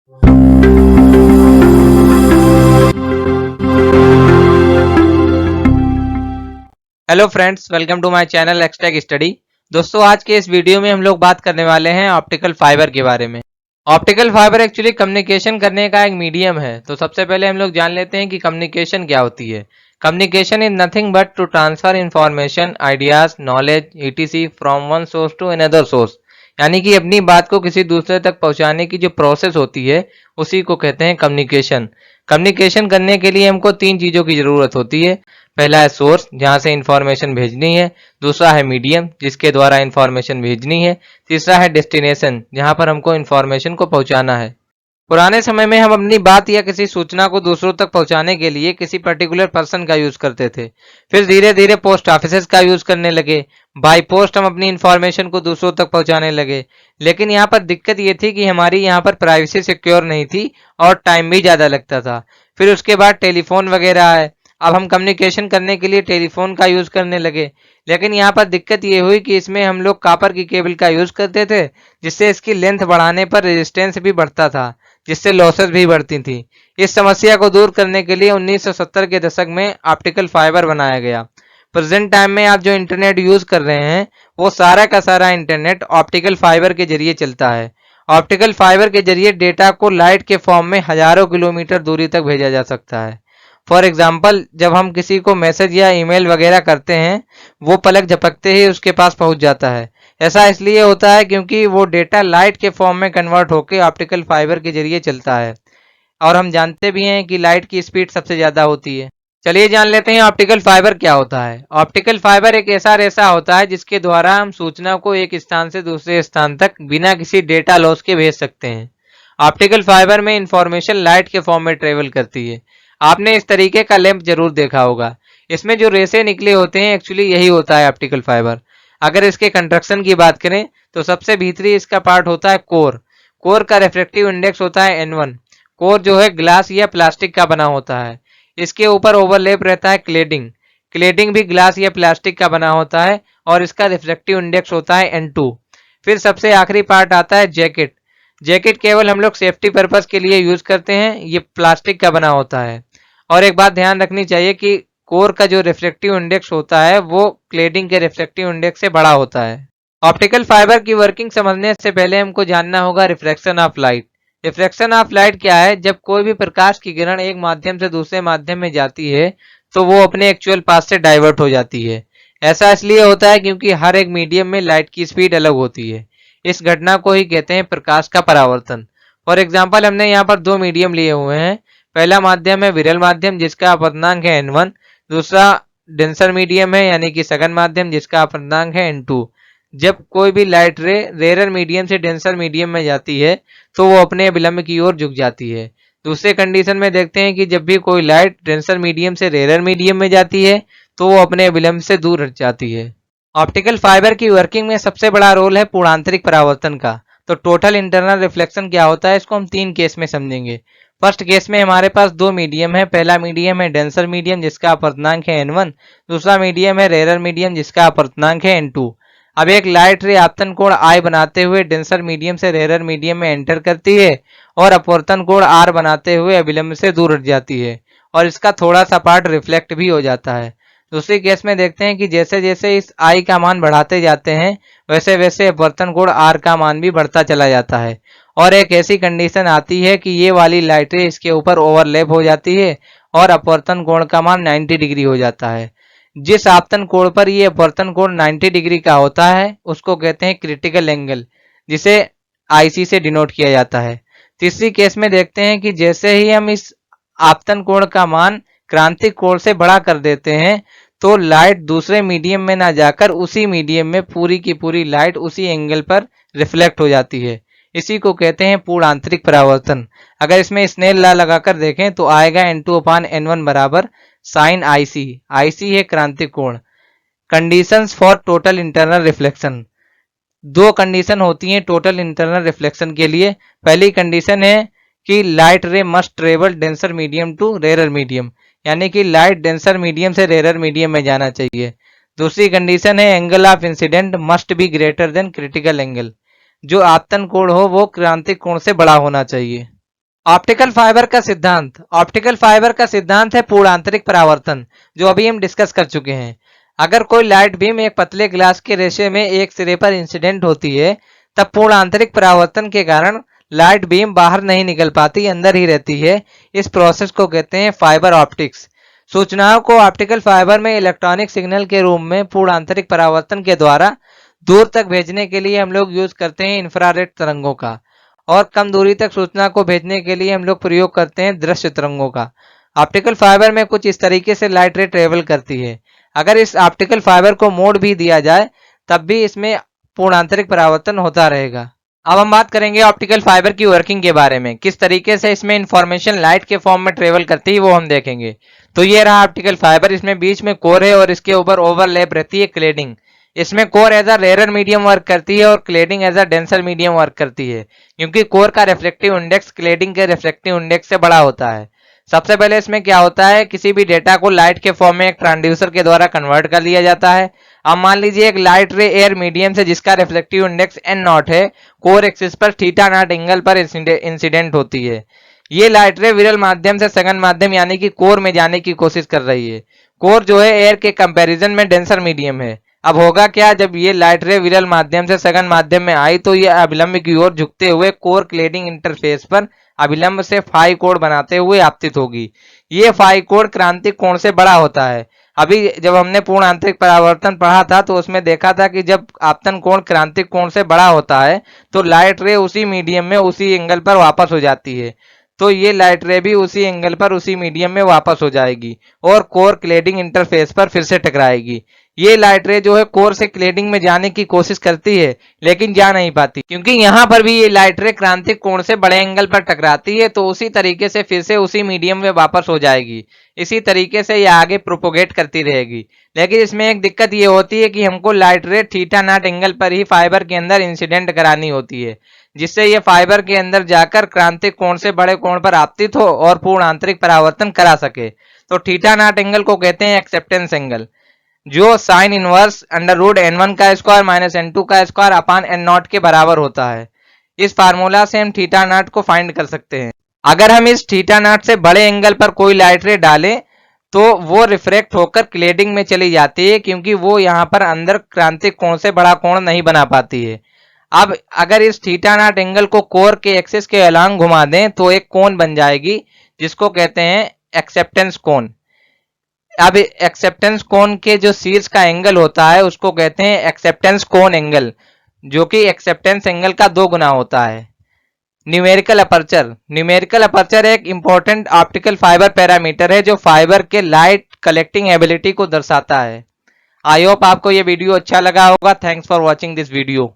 Hello friends, welcome to my channel Xtech study. दोस्तों, आज के इस वीडियो में हम लोग बात करने वाले हैं ऑप्टिकल फाइबर के बारे में। ऑप्टिकल फाइबर एक्चुअली कम्युनिकेशन करने का एक मीडियम है। तो सबसे पहले हम लोग जान लेते हैं कि कम्युनिकेशन क्या होती है। Communication is nothing but to transfer information, ideas, knowledge ETC from one source to another source. यानी कि अपनी बात को किसी दूसरे तक पहुंचाने की जो प्रोसेस होती है उसी को कहते हैं कम्युनिकेशन। कम्युनिकेशन करने के लिए हमको तीन चीज़ों की ज़रूरत होती है। पहला है सोर्स, जहां से इंफॉर्मेशन भेजनी है। दूसरा है मीडियम, जिसके द्वारा इंफॉर्मेशन भेजनी है। तीसरा है डेस्टिनेशन, जहां पर हमको इंफॉर्मेशन को पहुंचाना है। पुराने समय में हम अपनी बात या किसी सूचना को दूसरों तक पहुंचाने के लिए किसी पर्टिकुलर पर्सन का यूज करते थे। फिर धीरे धीरे पोस्ट ऑफिसेज का यूज करने लगे। बाय पोस्ट हम अपनी इंफॉर्मेशन को दूसरों तक पहुंचाने लगे। लेकिन यहाँ पर दिक्कत ये थी कि हमारी यहाँ पर प्राइवेसी सिक्योर नहीं थी और टाइम भी ज़्यादा लगता था। फिर उसके बाद टेलीफोन वगैरह आए। अब हम कम्युनिकेशन करने के लिए टेलीफोन का यूज करने लगे। लेकिन यहाँ पर दिक्कत ये हुई कि इसमें हम लोग कॉपर की केबल का यूज करते थे, जिससे इसकी लेंथ बढ़ाने पर रेजिस्टेंस भी बढ़ता था, जिससे लॉसेस भी बढ़ती थी। इस समस्या को दूर करने के लिए 1970 के दशक में ऑप्टिकल फाइबर बनाया गया। प्रेजेंट टाइम में आप जो इंटरनेट यूज कर रहे हैं वो सारा का सारा इंटरनेट ऑप्टिकल फाइबर के जरिए चलता है। ऑप्टिकल फाइबर के जरिए डेटा को लाइट के फॉर्म में हजारों किलोमीटर दूरी तक भेजा जा सकता है। फॉर एग्जाम्पल, जब हम किसी को मैसेज या ईमेल वगैरह करते हैं, वो पलक झपकते ही उसके पास पहुंच जाता है। ऐसा इसलिए होता है क्योंकि वो डेटा लाइट के फॉर्म में कन्वर्ट होकर ऑप्टिकल फाइबर के जरिए चलता है। और हम जानते भी हैं कि लाइट की स्पीड सबसे ज़्यादा होती है। चलिए जान लेते हैं ऑप्टिकल फाइबर क्या होता है। ऑप्टिकल फाइबर एक ऐसा रेशा होता है जिसके द्वारा हम सूचना को एक स्थान से दूसरे स्थान तक बिना किसी डेटा लॉस के भेज सकते हैं। ऑप्टिकल फाइबर में इंफॉर्मेशन लाइट के फॉर्म में ट्रेवल करती है। आपने इस तरीके का लैंप जरूर देखा होगा। इसमें जो रेसे निकले होते हैं एक्चुअली यही होता है ऑप्टिकल फाइबर। अगर इसके कंस्ट्रक्शन की बात करें तो सबसे भीतरी इसका पार्ट होता है कोर। कोर का रिफ्रैक्टिव इंडेक्स होता है N1। कोर जो है ग्लास या प्लास्टिक का बना होता है। इसके ऊपर ओवरलेप रहता है क्लेडिंग। क्लेडिंग भी ग्लास या प्लास्टिक का बना होता है और इसका रिफ्रैक्टिव इंडेक्स होता है N2। फिर सबसे आखिरी पार्ट आता है जैकेट। जैकेट केवल हम लोग सेफ्टी पर्पस के लिए यूज करते हैं, ये प्लास्टिक का बना होता है। और एक बात ध्यान रखनी चाहिए कि कोर का जो रिफ्लेक्टिव इंडेक्स होता है वो क्लेडिंग के रिफ्लेक्टिव इंडेक्स से बड़ा होता है। ऑप्टिकल फाइबर की वर्किंग समझने से पहले हमको जानना होगा refraction of light. Refraction of light क्या है? जब कोई भी प्रकाश की किरण एक माध्यम से दूसरे माध्यम में जाती है तो वो अपने एक्चुअल पाथ से डाइवर्ट हो जाती है। ऐसा इसलिए होता है क्योंकि हर एक मीडियम में लाइट की स्पीड अलग होती है। इस घटना को ही कहते हैं प्रकाश का परावर्तन। फॉर एग्जाम्पल, हमने यहाँ पर दो मीडियम लिए हुए हैं। पहला माध्यम है विरल माध्यम, जिसका अपवर्तनांक है N1। दूसरा डेंसर मीडियम है यानी कि सघन माध्यम, जिसका अपवर्तनांक है N2। जब कोई भी लाइट रे रेयर मीडियम से डेंसर मीडियम में जाती है तो वो अपने विलंब की ओर झुक जाती है। दूसरे कंडीशन में देखते हैं कि जब भी कोई लाइट डेंसर मीडियम से रेयर मीडियम में जाती है तो वो अपने विलंब से दूर हट जाती है। ऑप्टिकल फाइबर की वर्किंग में सबसे बड़ा रोल है पूर्णांतरिक परावर्तन का। तो टोटल इंटरनल रिफ्लेक्शन क्या होता है, इसको हम तीन केस में समझेंगे। फर्स्ट केस में हमारे पास दो मीडियम है। पहला मीडियम है डेंसर मीडियम, जिसका अपवर्तनांक है N1। दूसरा मीडियम है रेयर मीडियम, जिसका अपवर्तनांक है N2। अब एक लाइट रे आपतन कोण I बनाते हुए डेंसर मीडियम से रेयर मीडियम में एंटर करती है और अपवर्तन कोण R बनाते हुए अभिलंब से दूर हट जाती है और इसका थोड़ा सा पार्ट रिफ्लेक्ट भी हो जाता है। दूसरी केस में देखते हैं कि जैसे जैसे इस I का मान बढ़ाते जाते हैं वैसे वैसे अपवर्तन कोण R का मान भी बढ़ता चला जाता है और एक ऐसी कंडीशन आती है कि ये वाली लाइट रे इसके ऊपर ओवरलैप हो जाती है और अपवर्तन कोण का मान 90 डिग्री हो जाता है। जिस आपतन कोण पर ये अपवर्तन कोण 90 डिग्री का होता है उसको कहते हैं क्रिटिकल एंगल, जिसे IC से डिनोट किया जाता है। तीसरी केस में देखते हैं कि जैसे ही हम इस आपतन कोण का मान क्रांतिक कोण से बड़ा कर देते हैं तो लाइट दूसरे मीडियम में ना जाकर उसी मीडियम में पूरी की पूरी लाइट उसी एंगल पर रिफ्लेक्ट हो जाती है। इसी को कहते हैं पूर्ण आंतरिक परावर्तन। अगर इसमें स्नेल लॉ लगाकर देखें तो आएगा N2/N1 बराबर साइन IC। IC है क्रांतिक कोण। Conditions for total internal reflection. दो कंडीशन होती हैं टोटल इंटरनल रिफ्लेक्शन के लिए। पहली कंडीशन है कि light ray must travel denser medium to rare medium, यानी कि लाइट डेंसर मीडियम से रेयर मीडियम में जाना चाहिए। दूसरी कंडीशन है angle of incidence must be greater than critical angle, जो आपतन कोण हो वो क्रांतिक कोण से बड़ा होना चाहिए। ऑप्टिकल फाइबर का सिद्धांत। ऑप्टिकल फाइबर का सिद्धांत है पूर्ण आंतरिक परावर्तन, जो अभी हम डिस्कस कर चुके हैं। अगर कोई लाइट बीम एक पतले ग्लास के रेशे में एक सिरे पर इंसिडेंट होती है, तब पूर्ण आंतरिक परावर्तन के कारण लाइट बीम बाहर नहीं निकल पाती, अंदर ही रहती है। इस प्रोसेस को कहते हैं फाइबर ऑप्टिक्स। सूचनाओं को ऑप्टिकल फाइबर में इलेक्ट्रॉनिक सिग्नल के रूप में पूर्ण आंतरिक परावर्तन के द्वारा दूर तक भेजने के लिए हम लोग यूज करते हैं इंफ्रारेड तरंगों का, और कम दूरी तक सूचना को भेजने के लिए हम लोग प्रयोग करते हैं दृश्य तरंगों का। ऑप्टिकल फाइबर में कुछ इस तरीके से लाइट रे ट्रेवल करती है। अगर इस ऑप्टिकल फाइबर को मोड़ भी दिया जाए, तब भी इसमें पूर्ण आंतरिक परावर्तन होता रहेगा। अब हम बात करेंगे ऑप्टिकल फाइबर की वर्किंग के बारे में, किस तरीके से इसमें इंफॉर्मेशन लाइट के फॉर्म में ट्रेवल करती है वो हम देखेंगे। तो ये रहा ऑप्टिकल फाइबर, इसमें बीच में कोर है और इसके ऊपर ओवरलैप रहती है क्लेडिंग। इसमें core as a rare medium work करती है और cladding as a denser medium work करती है, क्योंकि कोर का रिफ्लेक्टिव इंडेक्स क्लेडिंग के रिफ्लेक्टिव इंडेक्स से बड़ा होता है। सबसे पहले इसमें क्या होता है, किसी भी डेटा को लाइट के फॉर्म में एक ट्रांसड्यूसर के द्वारा कन्वर्ट कर लिया जाता है। अब मान लीजिए एक लाइट रे एयर मीडियम से जिसका रिफ्लेक्टिव इंडेक्स n नॉट है, कोर एक्सिस पर थीटा नॉट एंगल पर इंसिडेंट होती है। ये लाइट रे विरल माध्यम से सघन माध्यम यानी कि कोर में जाने की कोशिश कर रही है। कोर जो है एयर के कंपैरिजन में डेंसर मीडियम है। अब होगा क्या, जब ये लाइट रे विरल माध्यम से सघन माध्यम में आई तो ये अभिलंब की ओर झुकते हुए कोर क्लेडिंग इंटरफेस पर अभिलंब से फाई कोण बनाते हुए आपतित होगी। ये फाई कोण क्रांतिक कोण से बड़ा होता है। अभी जब हमने पूर्ण आंतरिक परावर्तन पढ़ा था तो उसमें देखा था कि जब आपतन कोण क्रांतिक कोण से बड़ा होता है तो लाइट रे उसी मीडियम में उसी एंगल पर वापस हो जाती है। तो ये लाइट रे भी उसी एंगल पर उसी मीडियम में वापस हो जाएगी और कोर क्लेडिंग इंटरफेस पर फिर से टकराएगी। ये लाइट रे जो है कोर से क्लेडिंग में जाने की कोशिश करती है, लेकिन जा नहीं पाती, क्योंकि यहाँ पर भी ये लाइट रे क्रांतिक कोण से बड़े एंगल पर टकराती है, तो उसी तरीके से फिर से उसी मीडियम में वापस हो जाएगी। इसी तरीके से ये आगे प्रोपोगेट करती रहेगी। लेकिन इसमें एक दिक्कत ये होती है कि हमको लाइट रे थीटा नॉट एंगल पर ही फाइबर के अंदर इंसिडेंट करानी होती है, जिससे ये फाइबर के अंदर जाकर क्रांतिक कोण से बड़े कोण पर आपतित हो और पूर्ण आंतरिक परावर्तन करा सके। तो थीटा नॉट एंगल को कहते हैं एक्सेप्टेंस एंगल, जो sine inverse under root n1 का स्क्वायर माइनस n2 का स्क्वायर अपान n नॉट के बराबर होता है। इस फार्मूला से हम थीटा नॉट को फाइंड कर सकते हैं। अगर हम इस थीटा नॉट से बड़े एंगल पर कोई लाइट रे डालें तो वो रिफ्रेक्ट होकर क्लेडिंग में चली जाती है, क्योंकि वो यहाँ पर अंदर क्रांतिक कोण से बड़ा कोण नहीं बना पाती है। अब अगर इस थीटा नॉट एंगल को कोर के एक्सिस के अलोंग घुमा दें तो एक कोण बन जाएगी, जिसको कहते हैं एक्सेप्टेंस कोण। अब एक्सेप्टेंस कोण के जो शीर्ष का एंगल होता है उसको कहते हैं एक्सेप्टेंस कोण एंगल, जो कि एक्सेप्टेंस एंगल का 2 गुना होता है। Numerical aperture. न्यूमेरिकल अपर्चर एक इंपॉर्टेंट ऑप्टिकल फाइबर पैरामीटर है जो फाइबर के लाइट कलेक्टिंग एबिलिटी को दर्शाता है। आई होप आपको ये वीडियो अच्छा लगा होगा। Thanks for watching this video.